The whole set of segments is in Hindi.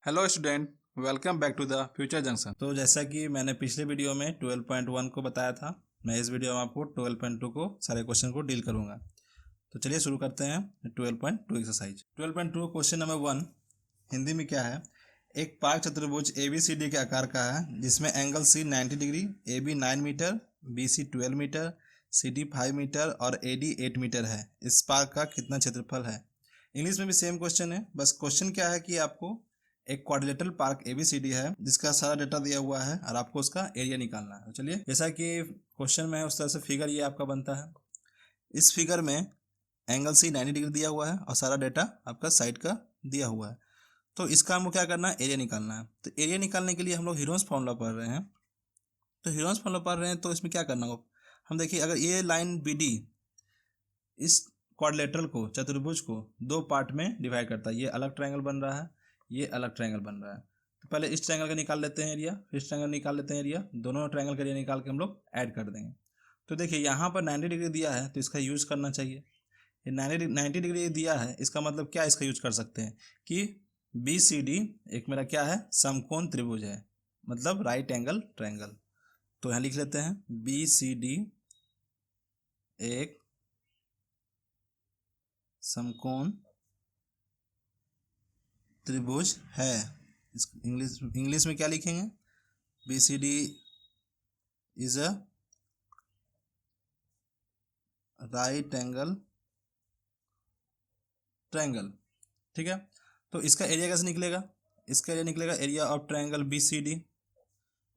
Hello student, welcome back to the future junction. तो जैसा कि मैंने पिछले वीडियो में 12.1 को बताया था, मैं इस वीडियो में आपको 12.2 को सारे क्वेश्चन को डील करूंगा। तो चलिए शुरू करते हैं 12.2 एक्सरसाइज। 12.2 क्वेश्चन नंबर 1 हिंदी में क्या है। एक पार्क चतुर्भुज ए बी सी डी के आकार का है जिसमें angle C 90 degree, A B 9 metre, B C 12 metre, C D 5 metre और ए डी 8 मीटर है। इस पार्क का कितना क्षेत्रफल है। इंग्लिश में भी सेम क्वेश्चन है, बस क्वेश्चन क्या है कि आपको एक क्वाड्रिलेटरल पार्क एबीसीडी है जिसका सारा डेटा दिया हुआ है और आपको उसका एरिया निकालना है। तो चलिए, जैसा कि क्वेश्चन में है उस तरह से फिगर ये आपका बनता है। इस फिगर में एंगल सी 90 डिग्री दिया हुआ है और सारा डेटा आपका साइड का दिया हुआ है। तो इसका हमको क्या करना है, एरिया निकालना है। तो एरिया निकालने के लिए हम लोग हीरोन्स फॉर्मूला पढ़ रहे हैं। तो हीरोन्स फॉर्मूला पढ़ रहे हैं तो इसमें क्या करना होगा, हम देखिए अगर ये लाइन बी डी इस क्वाड्रिलेटरल को, चतुर्भुज को दो पार्ट में डिवाइड करता है। ये अलग ट्रायंगल बन रहा है, ये अलग ट्रायंगल बन रहा है। तो पहले इस ट्रायंगल का निकाल लेते हैं एरिया, फिर इस ट्रायंगल निकाल लेते हैं एरिया। दोनों ट्रायंगल का एरिया निकाल के हम लोग ऐड कर देंगे। तो देखिए यहाँ पर 90 डिग्री दिया है तो इसका यूज़ करना चाहिए। ये 90 डिग्री दिया है, इसका मतलब क्या इसका यूज कर सकते हैं कि बी सी डी एक मेरा क्या है, समकोण त्रिभुज है, मतलब राइट एंगल ट्रायंगल। तो यहाँ लिख लेते हैं बी सी डी एक समकोण त्रिभुज है। इस इंग्लिश में क्या लिखेंगे, B C D is a right angle triangle. ठीक है, तो इसका एरिया कैसे निकलेगा, इसका एरिया निकलेगा area of triangle B C D.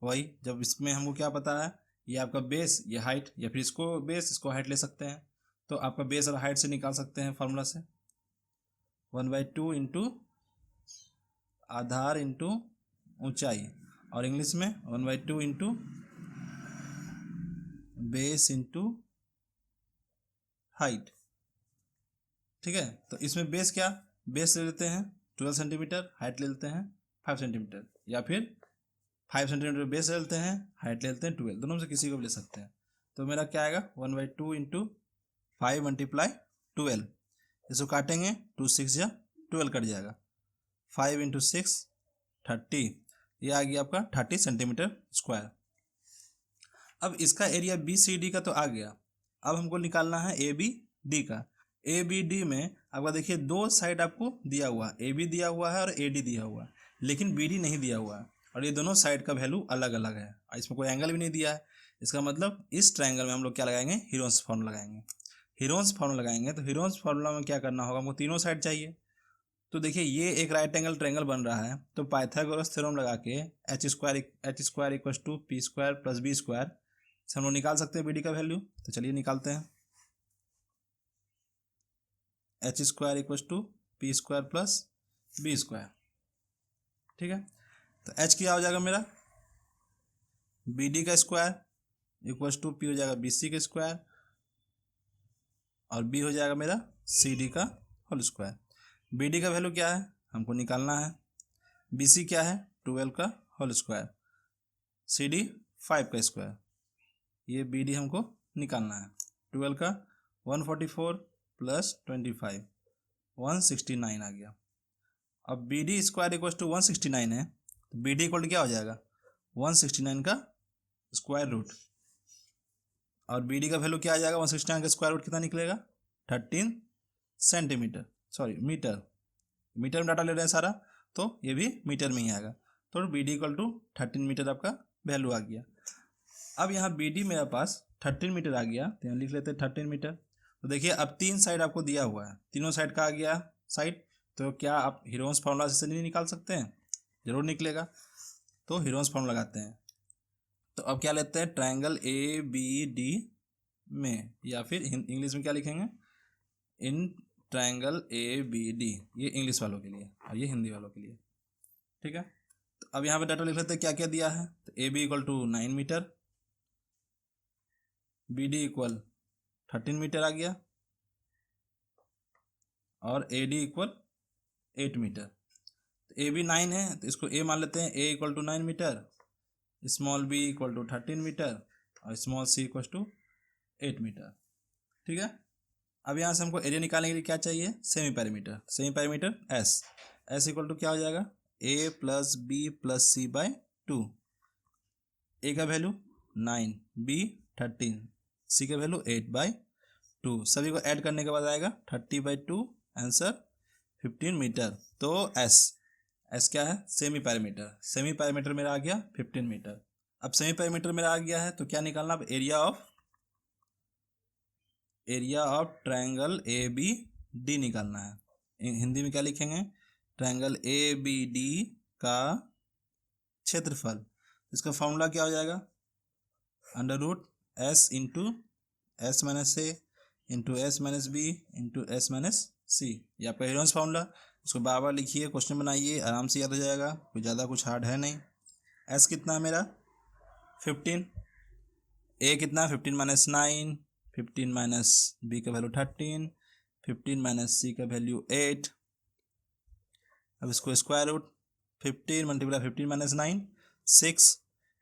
वही, जब इसमें हमको क्या पता है, ये आपका बेस, ये हाइट, या फिर इसको बेस इसको हाइट ले सकते हैं। तो आपका बेस और हाइट से निकाल सकते हैं फार्मूला से, 1/2 इंटू आधार इंटू ऊंचाई, और इंग्लिश में 1/2 इंटू बेस इंटू हाइट। ठीक है, तो इसमें बेस क्या, बेस ले लेते हैं 12 सेंटीमीटर, हाइट ले लेते हैं 5 सेंटीमीटर, या फिर 5 सेंटीमीटर बेस ले लेते हैं, हाइट ले लेते हैं 12, दोनों में से किसी को भी ले सकते हैं। तो मेरा क्या आएगा 1/2 इंटू 5 मल्टीप्लाई 12, इसको काटेंगे 2 6 या 12 कट जाएगा, 5 इंटू 6 30, ये आ गया आपका 30 सेंटीमीटर स्क्वायर। अब इसका एरिया बी सी डी का तो आ गया, अब हमको निकालना है ए बी डी का। ए बी डी में आपका देखिए दो साइड आपको दिया हुआ है, ए बी दिया हुआ है और ए डी दिया हुआ है, लेकिन बी डी नहीं दिया हुआ है। और ये दोनों साइड का वैल्यू अलग अलग है, इसमें कोई एंगल भी नहीं दिया है। इसका मतलब इस ट्रायंगल में हम लोग क्या लगाएंगे, हीरोन्स फॉर्मूला लगाएंगे। हीरोन्स फार्मूला लगाएंगे तो हीरोन्स फार्मूला में क्या करना होगा, हमको तीनों साइड चाहिए। तो देखिए ये एक राइट एंगल ट्रायंगल बन रहा है, तो पाइथागोरस थ्योरम लगा के H square equal to P square plus B square से हम लोग निकाल सकते हैं बी डी का वैल्यू। तो चलिए निकालते हैं, H square equal to P square plus B square. ठीक है, तो एच क्या हो जाएगा मेरा, बी डी का स्क्वायर इक्वल टू पी हो जाएगा बी सी का स्क्वायर, और बी हो जाएगा मेरा सी डी का होल स्क्वायर। बी डी का वैल्यू क्या है हमको निकालना है, बी सी क्या है 12 का होल स्क्वायर, सी डी 5 का स्क्वायर, ये बी डी हमको निकालना है। 12 का 144 प्लस 25 169 आ गया। अब B D square equal to 169 है, तो बी डी इक्वल टू क्या हो जाएगा 169 का स्क्वायर रूट, और बी डी का वैल्यू क्या आ जाएगा 169 का स्क्वायर रूट कितना निकलेगा 13 सेंटीमीटर, सॉरी मीटर, मीटर में डाटा ले रहे हैं सारा, तो ये भी मीटर में ही आएगा। तो B D equal to 13 metre आपका वैल्यू आ गया। अब यहाँ बी डी मेरे पास 13 मीटर आ गया, तो यहाँ लिख लेते हैं 13 मीटर। तो देखिए अब तीन साइड आपको दिया हुआ है, तीनों साइड का आ गया साइड, तो क्या आप हीरोन्स फार्मूला से नहीं निकाल सकते हैं, जरूर निकलेगा। तो हीरोन्स फार्मूला लगाते हैं। तो अब क्या लेते हैं, ट्रायंगल ए बी डी में, या फिर इंग्लिश में क्या लिखेंगे, in triangle A B D, ये इंग्लिश वालों के लिए और ये हिंदी वालों के लिए। ठीक है, तो अब यहाँ पे डाटा लिख लेते हैं क्या क्या दिया है। तो A B equal to 9 metre, B D equal 13 meter आ गया, और ए डी इक्वल 8 मीटर। तो ए बी 9 है तो इसको ए मान लेते हैं, A equal to 9 meter, small B equal to 13 meter, और small C equal to 8 meter. ठीक है, अब यहाँ से हमको एरिया निकालने के लिए क्या चाहिए, semi parameter. Semi parameter S, S equal to क्या हो जाएगा A plus B plus C by 2। A का वैल्यू 9, बी 13, सी का वैल्यू 8/2। सभी को ऐड करने के बाद आएगा 30/2, आंसर 15 मीटर। तो एस क्या है? Semi parameter. सेमी पैरामीटर मेरा आ गया 15 मीटर। अब सेमी पैरामीटर मेरा आ गया है तो क्या निकालना? अब area of triangle A B D निकालना है। हिंदी में क्या लिखेंगे? ट्रायंगल ए बी डी का क्षेत्रफल। इसका फॉर्मूला क्या हो जाएगा? Under root S into S minus A into S minus B into S minus C. ये आपका हेरोन्स फार्मूला। इसको बार बार लिखिए, क्वेश्चन बनाइए, आराम से याद हो जाएगा, कोई ज़्यादा कुछ हार्ड है नहीं। एस कितना है मेरा? 15। ए कितना? 15 माइनस 9, 15 माइनस बी का वैल्यू 13, 15 माइनस सी का वैल्यू 8। अब इसको square root 15 multiply 15 minus 9 6,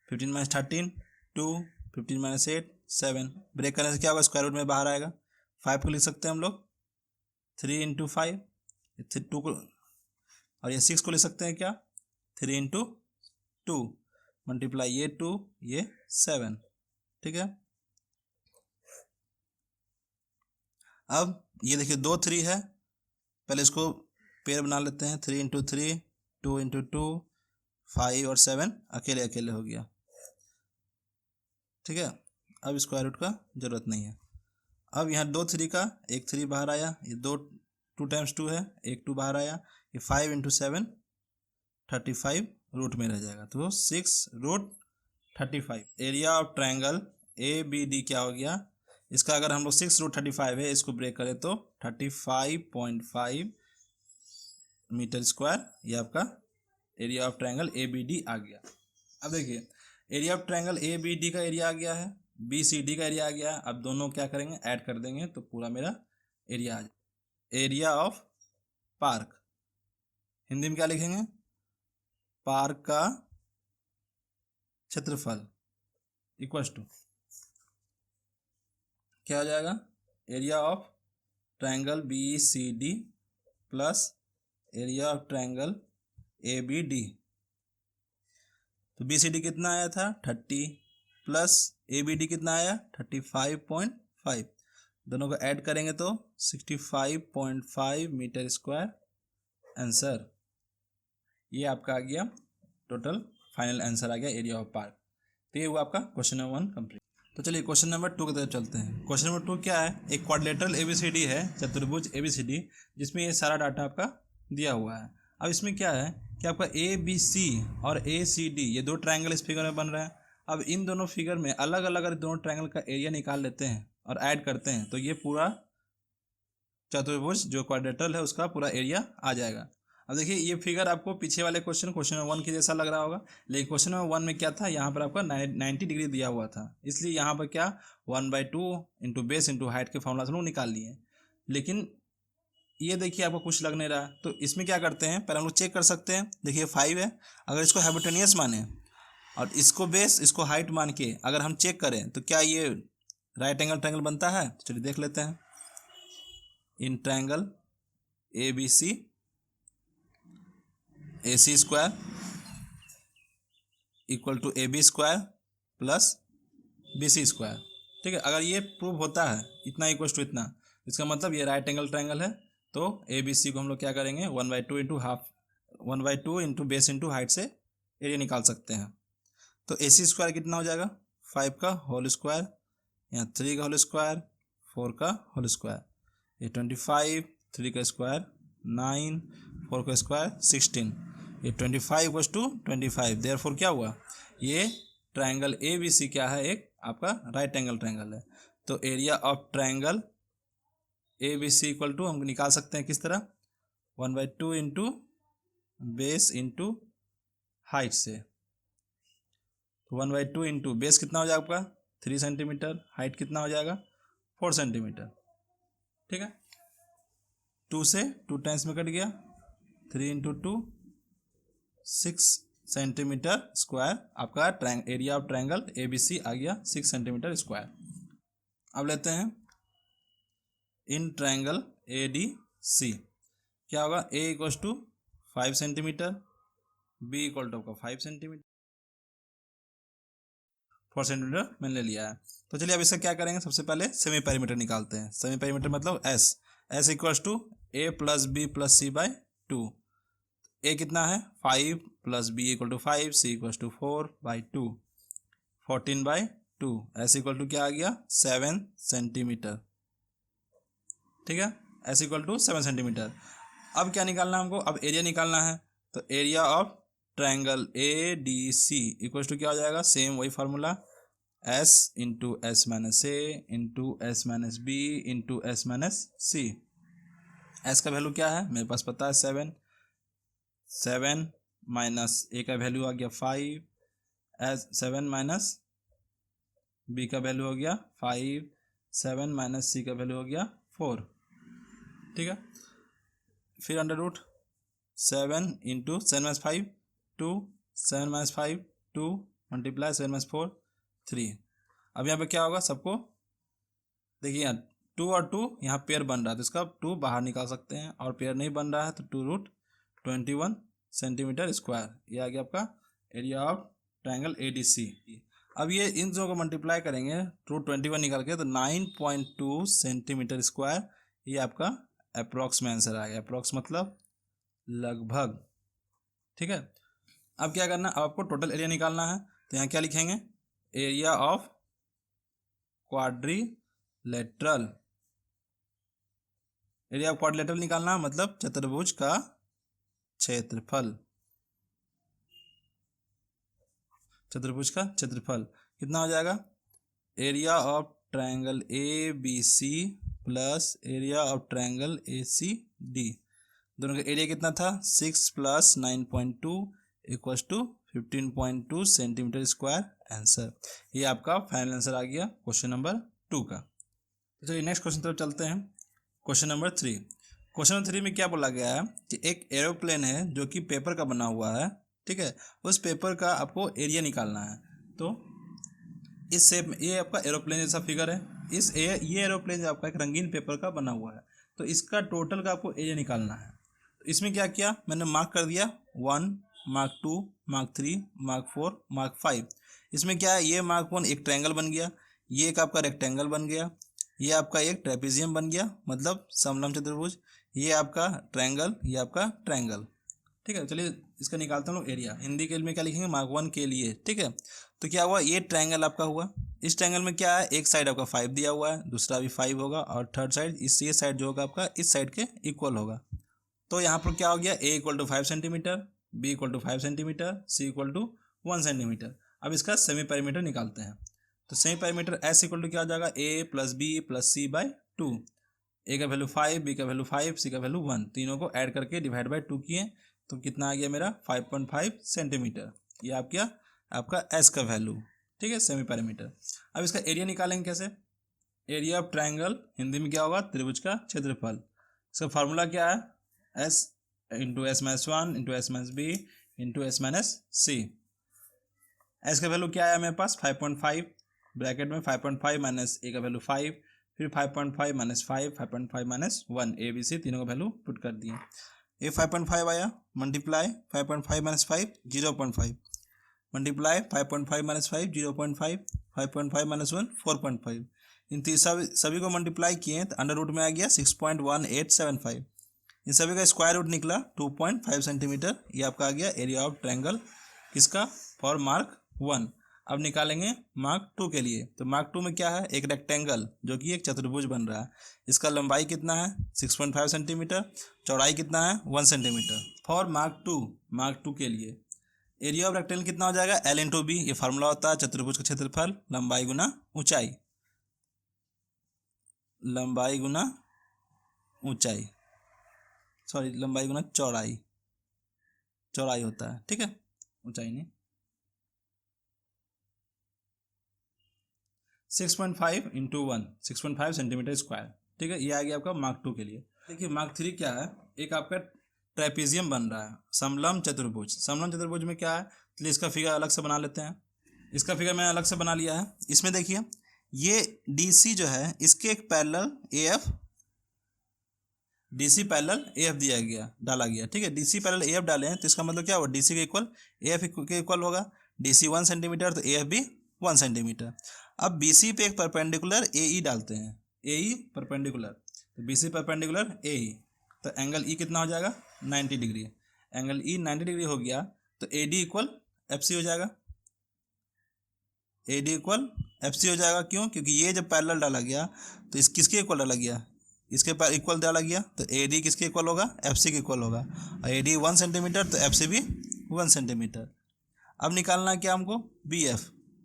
15 minus 13 2, 15 minus 8 7। Break करने से क्या होगा? स्क्वायर रूट में बाहर आएगा। 5 को लिख सकते हैं हम लोग 3 इंटू 5, 2 को, और ये 6 को लिख सकते हैं क्या? 3 इंटू 2 मल्टीप्लाई ये 2 ये 7। ठीक है। अब ये देखिए 2 3 है, पहले इसको पेयर बना लेते हैं। 3 इंटू 3, 2 इंटू 2, 5 और 7 अकेले अकेले हो गया। ठीक है। अब स्क्वायर रूट का जरूरत नहीं है। अब यहाँ 2 3 का एक 3 बाहर आया, ये 2 टाइम्स 2 है, एक 2 बाहर आया, ये 5 इंटू 7 35 रूट में रह जाएगा, तो 6 root 35। Area of triangle A B D क्या हो गया? इसका अगर हम लोग 6 रूट 35 है, इसको ब्रेक करें तो 35.5 मीटर स्क्वायर। ये आपका area of triangle A B D आ गया। अब देखिए area of triangle A B D का एरिया आ गया है, बी सी डी का एरिया आ गया है। अब दोनों क्या करेंगे? ऐड कर देंगे तो पूरा मेरा एरिया आ जाए। एरिया ऑफ पार्क हिंदी में क्या लिखेंगे? पार्क का क्षेत्रफल इक्वल्स टू क्या हो जाएगा? Area of triangle B C D plus area of triangle A B D. तो बी सी डी कितना आया था? 30 प्लस ए बी डी कितना आया? 35.5। दोनों को ऐड करेंगे तो 65.5 मीटर स्क्वायर आंसर। ये आपका आ गया टोटल फाइनल आंसर आ गया एरिया ऑफ पार्क। तो ये हुआ आपका क्वेश्चन नंबर 1 कंप्लीट। तो चलिए क्वेश्चन नंबर 2 की तरफ चलते हैं। क्वेश्चन नंबर 2 क्या है? एक क्वाड्रिलेटरल एबीसीडी है, चतुर्भुज एबीसीडी, जिसमें ये सारा डाटा आपका दिया हुआ है। अब इसमें क्या है कि आपका ए बी सी और ए सी डी ये 2 ट्रायंगल इस फिगर में बन रहे हैं। अब इन दोनों फिगर में अलग अलग अगर दोनों ट्रायंगल का एरिया निकाल लेते हैं और ऐड करते हैं तो ये पूरा चतुर्भुज जो क्वाड्रिलेटरल है उसका पूरा एरिया आ जाएगा। अब देखिए ये फिगर आपको पीछे वाले क्वेश्चन नंबर 1 के जैसा लग रहा होगा, लेकिन क्वेश्चन नंबर 1 में क्या था? यहाँ पर आपका 90 डिग्री दिया हुआ था, इसलिए यहाँ पर क्या 1/2 इंटू बेस इंटू हाइट के फॉर्मूला से लोग निकाल लिए। लेकिन ये देखिए आपको कुछ लग नहीं रहा, तो इसमें क्या करते हैं? पहले हम लोग चेक कर सकते हैं। देखिए 5 है, अगर इसको हाइपोटेनियस माने और इसको बेस इसको हाइट मान के अगर हम चेक करें तो क्या ये राइट एंगल ट्रायंगल बनता है? तो चलिए देख लेते हैं। In triangle A B C A C square equal to A B square plus B C square. ठीक है, अगर ये प्रूव होता है इतना इक्वल टू इतना, इसका मतलब ये राइट एंगल ट्रायंगल है। तो ए बी सी को हम लोग क्या करेंगे? 1/2 into half 1/2 into base into height से एरिया निकाल सकते हैं। तो ए सी स्क्वायर कितना हो जाएगा? 5 का होल स्क्वायर, यहाँ 3 का होल स्क्वायर, 4 का होल स्क्वायर, ये 25, 3 का स्क्वायर 9, 4 का स्क्वायर 16, ये 25 टू 25। देयरफॉर क्या हुआ? ये ट्रायंगल ए बी सी क्या है? एक आपका राइट एंगल ट्रायंगल है। तो area of triangle A B C equal to हम निकाल सकते हैं किस तरह? 1/2 इंटू बेस इंटू हाइट से। तो 1/2 इंटू बेस कितना हो जाएगा आपका? 3 सेंटीमीटर, हाइट कितना हो जाएगा? 4 सेंटीमीटर। ठीक है, 2 से 2 टाइम्स में कट गया, 3 इंटू 2 6 सेंटीमीटर स्क्वायर आपका area of triangle A B C आ गया 6 सेंटीमीटर स्क्वायर। अब लेते हैं in triangle A D C क्या होगा? A equals to 5 centimeter, B equal to आपका 5 सेंटीमीटर, 4 सेंटीमीटर मैंने ले लिया है। तो चलिए अब इसका क्या करेंगे, सबसे पहले सेमी पेरीमीटर निकालते हैं। सेमी पेरीमीटर मतलब S equals to A plus B plus C by 2। A कितना है 5 plus B equal to 5, C equals to 4/2, 14/2। S equal to क्या आ गया 7 सेंटीमीटर, ठीक है, एस इक्वल टू 7 सेंटीमीटर। अब क्या निकालना है हमको, अब एरिया निकालना है। तो area of triangle A D C equals to क्या हो जाएगा, सेम वही formula, S into S minus A into S minus B into S minus C. S का वैल्यू क्या है मेरे पास पता है 7, 7 माइनस ए का वैल्यू आ गया 5, एस 7 माइनस बी का वैल्यू हो गया 5, 7 माइनस सी का वैल्यू हो गया 4, ठीक है। फिर under root 7 into 7 minus 5 2, 7 minus 5 2 multiply 7 minus 4 3। अब यहाँ पे क्या होगा सबको देखिए, यहाँ 2 और 2 यहाँ पेयर बन रहा है तो इसका 2 बाहर निकाल सकते हैं, और पेयर नहीं बन रहा है तो 2√21 सेंटीमीटर स्क्वायर। ये आ गया आपका area of triangle A D C. अब ये इन दोनों को मल्टीप्लाई करेंगे √21 निकाल के तो 9.2 सेंटीमीटर स्क्वायर। ये आपका अप्रॉक्स में आंसर आ गया, अप्रॉक्स मतलब लगभग, ठीक है। अब क्या करना है, अब आपको टोटल एरिया निकालना है। तो यहाँ क्या लिखेंगे, area of quadrilateral, area of quadrilateral निकालना है मतलब चतुर्भुज का क्षेत्रफल, चतुर्भुज का क्षेत्रफल कितना हो जाएगा, area of triangle A B C plus area of triangle A C D. दोनों का एरिया कितना था 6 plus 9.2 equals to 15.2 centimetre square answer. ये आपका फाइनल आंसर आ गया क्वेश्चन नंबर 2 का। तो चलिए नेक्स्ट क्वेश्चन तरफ चलते हैं। क्वेश्चन नंबर 3, क्वेश्चन नंबर 3 में क्या बोला गया है कि एक एरोप्लेन है जो कि पेपर का बना हुआ है, ठीक है, उस पेपर का आपको एरिया निकालना है। तो इस शेप में ये आपका एरोप्लेन जैसा फिगर है, ये एरोप्लेन जो आपका एक रंगीन पेपर का बना हुआ है, तो इसका टोटल का आपको एरिया निकालना है। तो इसमें क्या किया मैंने मार्क कर दिया 1, मार्क 2, मार्क 3, मार्क 4, मार्क 5। इसमें क्या है, ये मार्क 1 एक ट्रायंगल बन गया, ये एक आपका रेक्टेंगल बन गया, ये आपका एक ट्रेपेजियम बन गया मतलब समलंब चतुर्भुज, ये आपका ट्रायंगल, ये आपका ट्रायंगल, ठीक है। चलिए इसका निकालते हैं लोग एरिया। हिंदी के लिए क्या लिखेंगे मार्क 1 के लिए, ठीक है। तो क्या हुआ, ये ट्रायंगल आपका हुआ, इस ट्रायंगल में क्या है, एक साइड आपका 5 दिया हुआ है, दूसरा भी 5 होगा, और थर्ड साइड ये साइड जो होगा आपका इस साइड के इक्वल होगा। तो यहाँ पर क्या हो गया, A equal to 5 centimeter, B equal to 5 centimeter, C equal to 1 centimeter. अब इसका सेमी पेरीमीटर निकालते हैं। तो semi perimeter S equal to क्या हो जाएगा, A plus B plus C by 2। A का वैल्यू 5, बी का वैल्यू 5, सी का वैल्यू 1, तीनों को ऐड करके डिवाइड बाय 2 किए तो कितना आ गया मेरा 5.5 सेंटीमीटर। ये आपका एस का वैल्यू, ठीक है, सेमी पेरीमीटर। अब इसका एरिया निकालेंगे कैसे, एरिया ऑफ ट्रायंगल हिंदी में क्या होगा, त्रिभुज का क्षेत्रफल। इसका फार्मूला क्या है, S into S minus 1 into S minus B into S minus C. S का वैल्यू क्या है मेरे पास 5.5, ब्रैकेट में 5.5 माइनस ए का वैल्यू 5, फिर 5.5 minus 5, 5.5 minus 1, A B C तीनों का वैल्यू पुट कर दिए। ए 5.5 आया, multiply 5.5 minus 5 0.5, multiply 5.5 minus 5 0.5, 5.5 minus 1 4.5। इन सभी को मल्टीप्लाई किए तो अंडर रूट में आ गया 6.1875। इन सभी का स्क्वायर रूट निकला 2.5 सेंटीमीटर। ये आपका आ गया एरिया ऑफ ट्रायंगल किसका, फॉर मार्क 1। अब निकालेंगे मार्क 2 के लिए। तो मार्क 2 में क्या है, एक रेक्टेंगल जो कि एक चतुर्भुज बन रहा है, इसका लंबाई कितना है 6.5 सेंटीमीटर, चौड़ाई कितना है 1 सेंटीमीटर। फॉर मार्क 2 के लिए एरिया ऑफ रेक्टेंगल कितना हो जाएगा, एल इंटू बी। ये फार्मूला होता है चतुर्भुज का क्षेत्रफल, लंबाई गुना ऊंचाई, लंबाई गुना ऊंचाई, सॉरी लंबाई गुना चौड़ाई, चौड़ाई होता है, ठीक है, ऊंचाई नहीं। 6.5 इंटू 1 6.5 सेंटीमीटर स्क्वायर, ठीक है। ये आ गया आपका मार्क 2 के लिए। देखिए मार्क 3 क्या है, एक आपका ट्रेपेजियम बन रहा है, समलंब चतुर्भुज। समलंब चतुर्भुज में क्या है, चलिए इसका फिगर अलग से बना लेते हैं। इसका फिगर मैंने अलग से बना लिया है। इसमें देखिए ये डी सी जो है इसके एक parallel A F DC parallel AF दिया गया, डाला गया, ठीक है। DC पैरेलल AF डाले हैं तो इसका मतलब क्या होगा, DC के इक्वल AF के इक्वल होगा। DC 1 सेंटीमीटर तो AF भी 1 सेंटीमीटर। अब BC पे एक परपेंडिकुलर AE डालते हैं, AE परपेंडिकुलर, तो BC परपेंडिकुलर AE, तो एंगल E कितना हो जाएगा 90 डिग्री। एंगल E 90 डिग्री हो गया तो AD इक्वल FC हो जाएगा। AD इक्वल FC हो जाएगा, क्यों? क्योंकि ये जब पैरेलल डाला गया तो इस किसके इक्वल डाला गया, इसके इक्वल डाला गया, तो AD किसके इक्वल होगा, FC के इक्वल होगा। और AD 1 सेंटीमीटर तो FC भी 1 सेंटीमीटर। अब निकालना है क्या हमको, BF,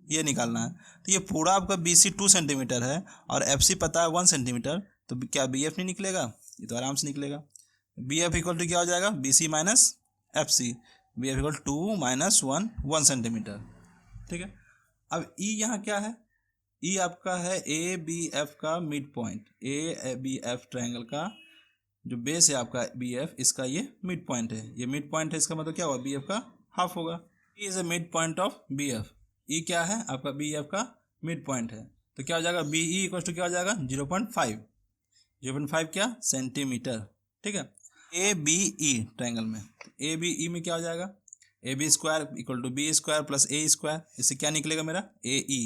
ये निकालना है। तो ये पूरा आपका BC 2 सेंटीमीटर है और FC पता है 1 सेंटीमीटर, तो क्या BF नहीं निकलेगा, ये तो आराम से निकलेगा। BF इक्वल टू क्या हो जाएगा, BC minus FC, BF equal 2 minus 1 centimetre, ठीक है। अब E यहाँ क्या है, E आपका है ABF का मिड पॉइंट, ABF ट्रायंगल का जो बेस है आपका BF, इसका ये मिड पॉइंट है, ये मिड पॉइंट है, इसका मतलब क्या होगा, BF का हाफ होगा। E is a mid point of BF, E क्या है आपका BF का मिड पॉइंट है, तो क्या हो जाएगा BE इक्वल टू क्या हो जाएगा 0.5 क्या सेंटीमीटर, ठीक है। ABE ट्रायंगल में, ABE में क्या हो जाएगा, AB square equal to B square plus A square, इससे क्या निकलेगा मेरा AE,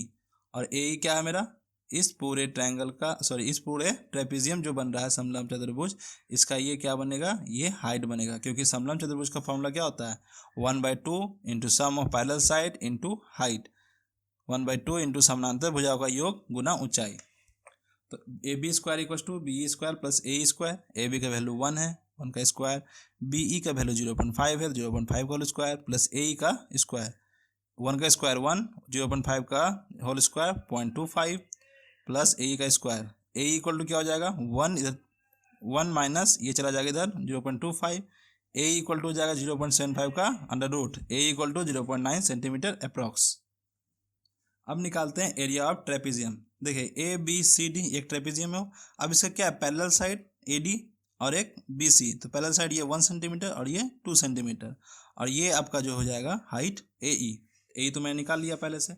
और AE क्या है मेरा, इस पूरे ट्रायंगल का, सॉरी इस पूरे ट्रेपेजियम जो बन रहा है समलंब चतुर्भुज, इसका ये क्या बनेगा, ये हाइट बनेगा, क्योंकि समलंब चतुर्भुज का फॉर्मूला क्या होता है 1/2 into sum of parallel side into height, 1/2 into समानांतर भुजाओं का योग गुना ऊंचाई। तो AB square equal to BE square plus AE square, AB का वैल्यू 1 है, 1 का स्क्वायर, BE का वैल्यू 0.5 है, 0.5 का होल स्क्वायर प्लस AE का स्क्वायर, 1 का स्क्वायर 1, 0.5 का होल स्क्वायर 0.25 प्लस AE का स्क्वायर, AE इक्वल टू क्या हो जाएगा 1, इधर 1 माइनस ये चला जाएगा इधर 0.25, AE इक्वल टू हो जाएगा 0.75 का under root, AE equal to 0.9 centimetre approx. अब निकालते हैं एरिया ऑफ ट्रेपेजियम। देखिए ABCD एक ट्रेपेजियम है, अब इसका क्या है पैरेलल साइड AD और एक BC, तो पैरेलल साइड ये 1 सेंटीमीटर और ये 2 सेंटीमीटर, और ये आपका जो हो जाएगा हाइट AE तो मैंने निकाल लिया पहले से।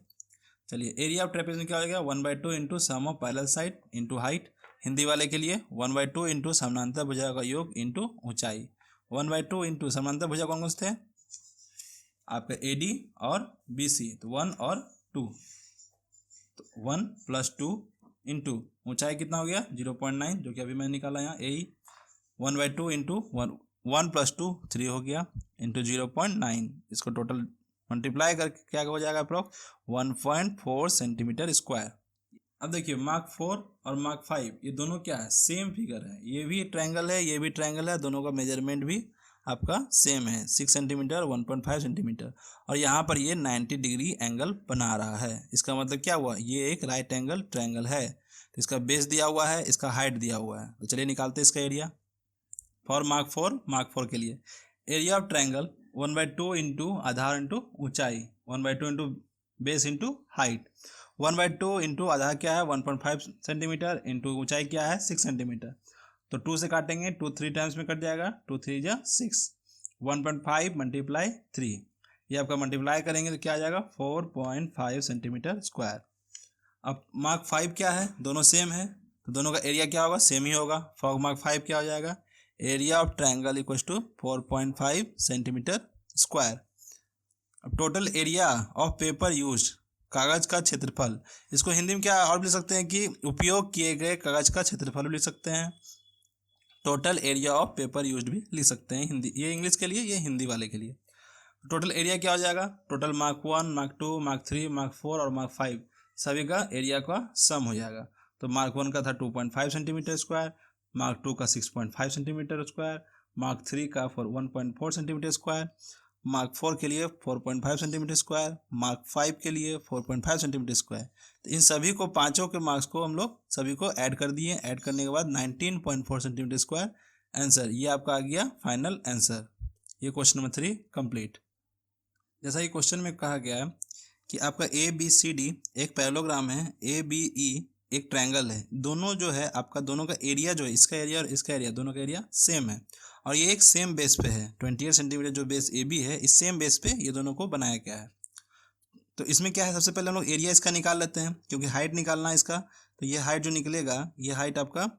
चलिए एरिया ऑफ ट्रेपेजियम क्या हो जाएगा 1/2 into sum of parallel side into height, Hindi वाले के लिए 1/2 इंटू समानांतर भुजाओं का योग इंटू ऊंचाई, 1/2 इंटू समानांतर भुजा कौन कौन से थे आपका AD और BC, तो 1 और 2, तो 1 प्लस 2 इंटू ऊंचाई कितना हो गया 0.9, जो कि अभी मैंने निकाला यहाँ AE, 1/2 इंटू 1 प्लस 2 3 हो गया इंटू 0.9, इसको टोटल मल्टीप्लाई करके क्या हो जाएगा अप्रॉक्स 1.4 सेंटीमीटर स्क्वायर। अब देखिए मार्क 4 और मार्क 5 ये दोनों क्या है, सेम फिगर है, ये भी ट्रायंगल है, ये भी ट्रायंगल है, दोनों का मेजरमेंट भी आपका सेम है 6 सेंटीमीटर 1.5 सेंटीमीटर, और यहाँ पर ये 90 डिग्री एंगल बना रहा है। इसका मतलब क्या हुआ, ये एक राइट एंगल ट्रायंगल है, तो इसका बेस दिया हुआ है, इसका हाइट दिया हुआ है, तो चलिए निकालते हैं इसका एरिया फॉर मार्क 4 के लिए। एरिया ऑफ ट्रायंगल 1/2 इंटू आधार इंटू ऊंचाई, 1/2 into base into height, 1/2 into आधार क्या है 1.5 सेंटीमीटर इंटू ऊंचाई क्या है 6 सेंटीमीटर, तो 2 से काटेंगे 2 3 टाइम्स में कट जाएगा, 2 3 जा 6, 1.5 मल्टीप्लाई 3, ये आपका मल्टीप्लाई करेंगे तो क्या आ जाएगा 4.5 सेंटीमीटर स्क्वायर। अब मार्क 5 क्या है, दोनों सेम है, तो दोनों का एरिया क्या होगा सेम ही होगा, फॉर मार्क 5 क्या हो जाएगा area of triangle equal to 4.5 centimeter square. अब total area of paper used, कागज का क्षेत्रफल, इसको हिंदी में क्या और भी लिख सकते हैं कि उपयोग किए गए कागज का क्षेत्रफल भी लिख सकते हैं, total area of paper used भी लिख सकते हैं हिंदी, ये इंग्लिश के लिए, ये हिंदी वाले के लिए। टोटल एरिया क्या हो जाएगा, total mark 1 mark 2 mark 3 mark 4 और मार्क 5 सभी का एरिया का सम हो जाएगा। तो मार्क 1 का था 2.5 सेंटीमीटर स्क्वायर, मार्क 2 का 6.5 सेंटीमीटर स्क्वायर, मार्क 3 का 1.4 सेंटीमीटर स्क्वायर, मार्क 4 के लिए 4.5 सेंटीमीटर स्क्वायर, मार्क 5 के लिए 4.5 सेंटीमीटर स्क्वायर। तो इन सभी को पांचों के मार्क्स को हम लोग सभी को ऐड कर दिए, ऐड करने के बाद 19.4 सेंटीमीटर स्क्वायर आंसर, ये आपका आ गया फाइनल आंसर। ये क्वेश्चन नंबर 3 कंप्लीट। जैसा कि क्वेश्चन में कहा गया है कि आपका ABCD एक पैरेललोग्राम है, ABE एक ट्रायंगल है, दोनों जो है आपका दोनों का एरिया जो है, इसका एरिया और इसका एरिया दोनों का एरिया सेम है, और ये एक सेम बेस पे है, 28 सेंटीमीटर जो बेस AB है, इस सेम बेस पे ये दोनों को बनाया गया है। तो इसमें क्या है, सबसे पहले हम लोग एरिया इसका निकाल लेते हैं, क्योंकि हाइट निकालना है इसका, तो ये हाइट जो निकलेगा, ये हाइट आपका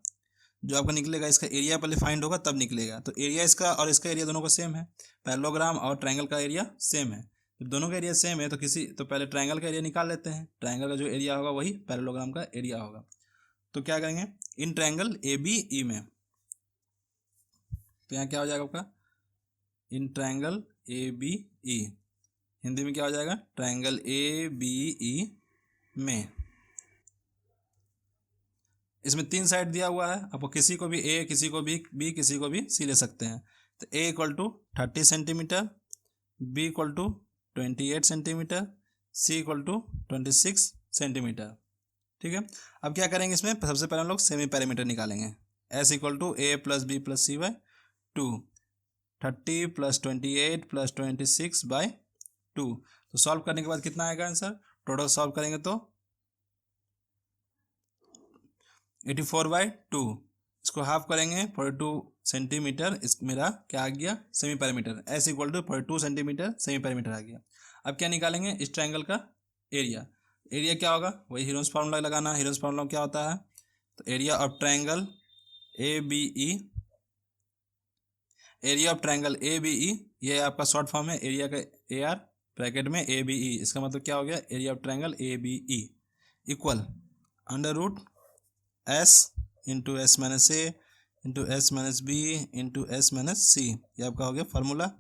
जो आपका निकलेगा इसका एरिया पहले फाइंड होगा तब निकलेगा। तो एरिया इसका और इसका एरिया दोनों का सेम है, पैरेललोग्राम और ट्रायंगल का एरिया सेम है। जब दोनों का एरिया सेम है तो पहले ट्रायंगल का एरिया निकाल लेते हैं। ट्रायंगल का जो एरिया होगा वही पैरेललोग्राम का एरिया होगा। तो क्या करेंगे, इन ट्रायंगल ABE में, तो यहाँ क्या हो जाएगा आपका, इन ट्रायंगल ABE, हिंदी में क्या हो जाएगा, ट्रायंगल ABE में। इसमें 3 साइड दिया हुआ है, आपको किसी को भी A, किसी को भी B, किसी को भी C ले सकते हैं। तो A equal to 30 centimetre, B equal to 28 centimetre, C equal to 26 centimetre. ठीक है, अब क्या करेंगे, इसमें सबसे पहले हम लोग सेमी पैरामीटर निकालेंगे। S equal to A plus B plus C by 2, 30 plus 28 plus 26 by 2। तो सॉल्व करने के बाद कितना आएगा आंसर, टोटल सॉल्व करेंगे तो 84/2। इसको हाफ करेंगे 42 सेंटीमीटर, इस मेरा क्या आ गया, semi perimeter. S equal to 42 centimeter semi perimeter आ गया। अब क्या निकालेंगे, इस ट्रायंगल का एरिया। एरिया क्या होगा, वही हीरोज फार्मूला लगाना है। हीरोज फार्मूला क्या होता है, तो area of triangle ABE, area of triangle ABE, ये आपका शॉर्ट फॉर्म है एरिया का, AR ब्रैकेट में ABE, इसका मतलब क्या हो गया, area of triangle ABE equal under root S into S minus A into S minus B into S minus C। ये आपका हो गया फार्मूला।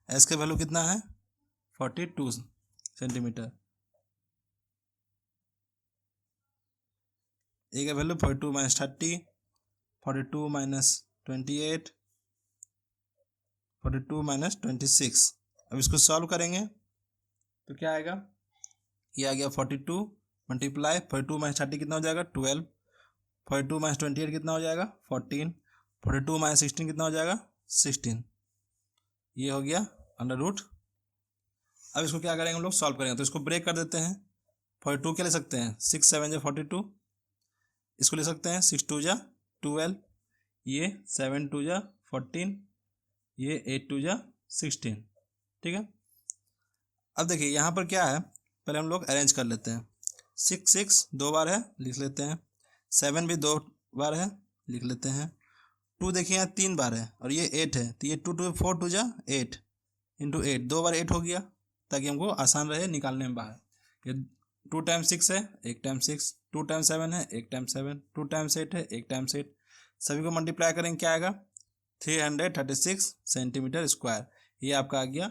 S का वैल्यू कितना है, 42 सेंटीमीटर, A का वैल्यू 42 माइनस 30, 42 माइनस 28, 42 माइनस 26। अब इसको सॉल्व करेंगे तो क्या आएगा, ये आ गया 42 मल्टीप्लाई 42 माइनस 30 कितना हो जाएगा, 12, 42 माइनस 28 कितना हो जाएगा, 14, 42 माइनस 16 कितना हो जाएगा, 16। ये हो गया अंडर रूट। अब इसको क्या करेंगे हम लोग, सॉल्व करेंगे। तो इसको ब्रेक कर देते हैं। 42 क्या ले सकते हैं, 6 7 जा 42, इसको ले सकते हैं 6 2 जा 12, ये 7 2 जा 14, ये 8 2 जा 16। ठीक है, अब देखिए यहाँ पर क्या है, पहले हम लोग अरेंज कर लेते हैं। 6 6 2 बार है, लिख लेते हैं। 7 भी 2 बार है, लिख लेते हैं। 2 देखिए यहाँ 3 बार है और ये 8 है, तो ये 2 2 4 2 जा 8 इंटू 8, 2 बार 8 हो गया, ताकि हमको आसान रहे निकालने में बाहर। ये 2 टाइम्स 6 है, 1 टाइम्स 6, 2 टाइम्स 7 है, 1 टाइम्स 7, 2 टाइम्स 8 है, 1 टाइम्स 8। सभी को मल्टीप्लाई करेंगे, क्या आएगा, 336 सेंटीमीटर स्क्वायर। ये आपका आ गया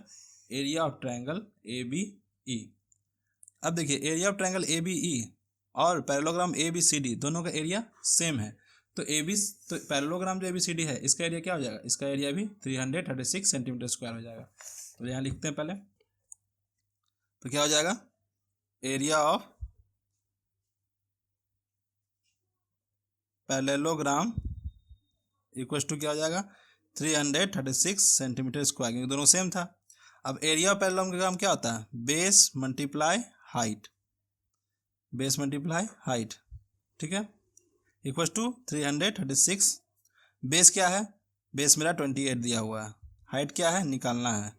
एरिया ऑफ ट्रायंगल ABE। अब देखिए एरिया ऑफ ट्रायंगल ABE और पैरेललोग्राम ABCD दोनों का एरिया सेम है। तो तो पैरेललोग्राम जो ABCD है इसका एरिया क्या हो जाएगा, इसका एरिया भी 336 सेंटीमीटर स्क्वायर हो जाएगा। तो यहाँ लिखते हैं पहले, तो क्या हो जाएगा, area of parallelogram equal to क्या हो जाएगा, 336 सेंटीमीटर स्क्वायर, क्योंकि दोनों सेम था। अब एरिया ऑफ पैरेललोग्राम क्या होता है, base multiply height, base multiply height. ठीक है, इक्वल टू 336। बेस क्या है, बेस मेरा 28 दिया हुआ है, हाइट क्या है निकालना है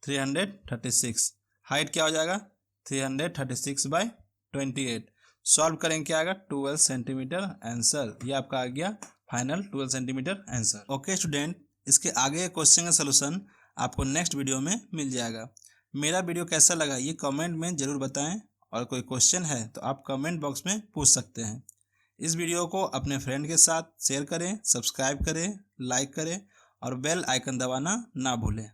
336, हाइट क्या हो जाएगा 336 बाई 28। सॉल्व करेंगे क्या आएगा, 12 सेंटीमीटर आंसर। ये आपका आ गया final 12 centimetre answer. Okay student, इसके आगे क्वेश्चन का सलूशन आपको नेक्स्ट वीडियो में मिल जाएगा। मेरा वीडियो कैसा लगा ये कमेंट में ज़रूर बताएं, और कोई क्वेश्चन है तो आप कमेंट बॉक्स में पूछ सकते हैं। इस वीडियो को अपने फ्रेंड के साथ शेयर करें, सब्सक्राइब करें, लाइक करें और बेल आइकन दबाना ना भूलें।